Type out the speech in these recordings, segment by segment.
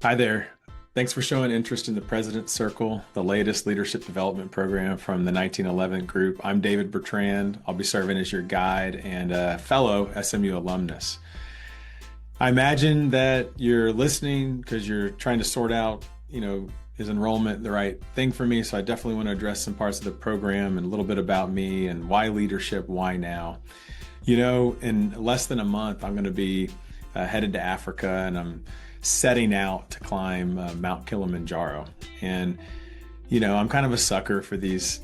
Hi there. Thanks for showing interest in the President's Circle, the latest leadership development program from the 1911 group. I'm David Bertrand. I'll be serving as your guide and a fellow SMU alumnus. I imagine that you're listening because you're trying to sort out, is enrollment the right thing for me? So I definitely want to address some parts of the program and a little bit about me and why leadership, why now. In less than a month, I'm going to be headed to Africa, and I'm setting out to climb Mount Kilimanjaro. And, I'm kind of a sucker for these,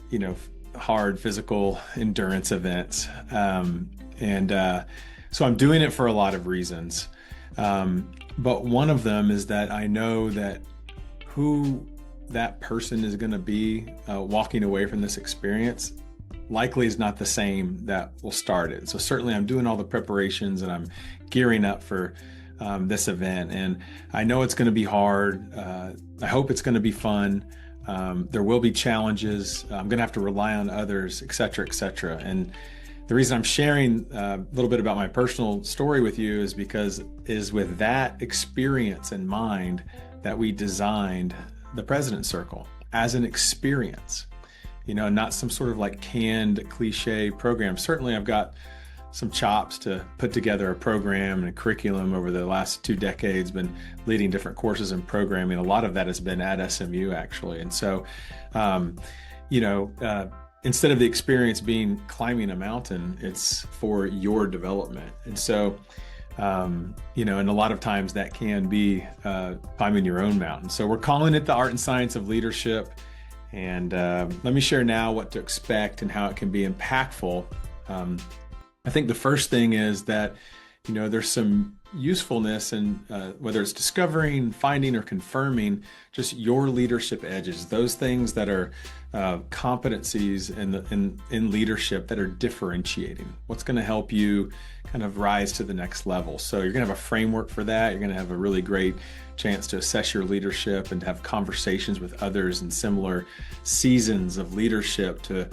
hard physical endurance events. So I'm doing it for a lot of reasons. But one of them is that I know that who that person is going to be walking away from this experience likely is not the same that will start it. So certainly I'm doing all the preparations and I'm gearing up for this event. And I know it's going to be hard. I hope it's going to be fun. There will be challenges. I'm going to have to rely on others, et cetera, et cetera. And the reason I'm sharing a little bit about my personal story with you is because with that experience in mind that we designed the President's Circle as an experience, not some sort of like canned cliche program. Certainly I've got some chops to put together a program and a curriculum over the last 2 decades, been leading different courses in programming. A lot of that has been at SMU actually. And so, instead of the experience being climbing a mountain, it's for your development. And so, and a lot of times that can be climbing your own mountain. So we're calling it the art and science of leadership. And let me share now what to expect and how it can be impactful. I think the first thing is that, there's some usefulness in whether it's discovering, finding, or confirming just your leadership edges, those things that are competencies in leadership that are differentiating. What's going to help you kind of rise to the next level? So you're going to have a framework for that. You're going to have a really great chance to assess your leadership and to have conversations with others in similar seasons of leadership to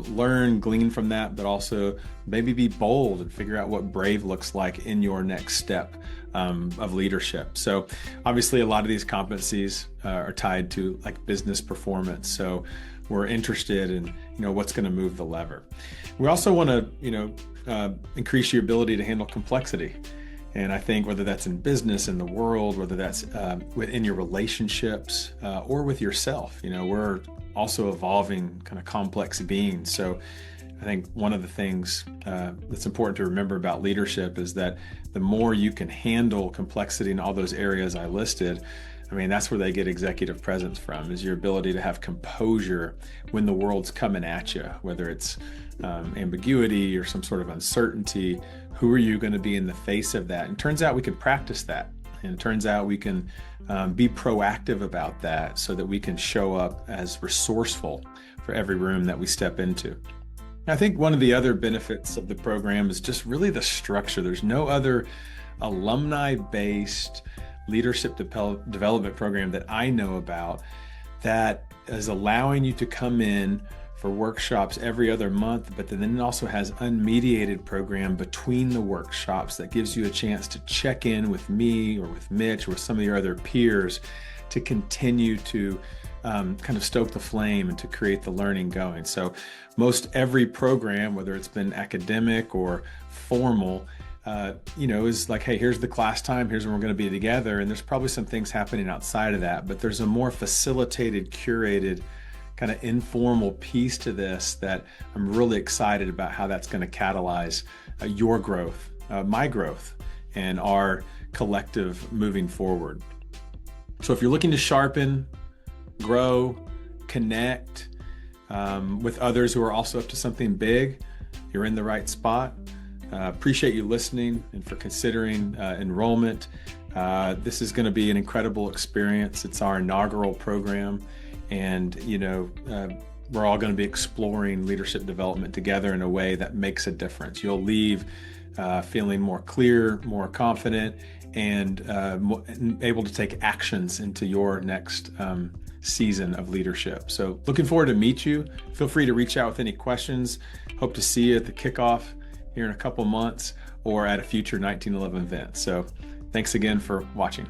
learn, glean from that, but also maybe be bold and figure out what brave looks like in your next step of leadership. So obviously a lot of these competencies are tied to like business performance. So we're interested in, what's going to move the lever. We also want to, increase your ability to handle complexity. And I think whether that's in business, in the world, whether that's within your relationships or with yourself, we're also evolving kind of complex beings. So I think one of the things that's important to remember about leadership is that the more you can handle complexity in all those areas I listed, that's where they get executive presence from, is your ability to have composure when the world's coming at you, whether it's ambiguity or some sort of uncertainty. Who are you going to be in the face of that? And it turns out we can practice that. And it turns out we can be proactive about that so that we can show up as resourceful for every room that we step into. I think one of the other benefits of the program is just really the structure. There's no other alumni-based leadership development program that I know about that is allowing you to come in for workshops every other month, but then it also has unmediated program between the workshops that gives you a chance to check in with me or with Mitch or with some of your other peers to continue to kind of stoke the flame and to create the learning going. So most every program, whether it's been academic or formal, is like, hey, here's the class time, here's when we're going to be together. And there's probably some things happening outside of that, but there's a more facilitated, curated, kind of informal piece to this that I'm really excited about how that's going to catalyze your growth, my growth, and our collective moving forward. So if you're looking to sharpen, grow, connect with others who are also up to something big, you're in the right spot. Appreciate you listening and for considering enrollment. This is going to be an incredible experience. It's our inaugural program. And, we're all going to be exploring leadership development together in a way that makes a difference. You'll leave feeling more clear, more confident, and able to take actions into your next season of leadership. So looking forward to meet you. Feel free to reach out with any questions. Hope to see you at the kickoff here in a couple months or at a future 1911 event. So thanks again for watching.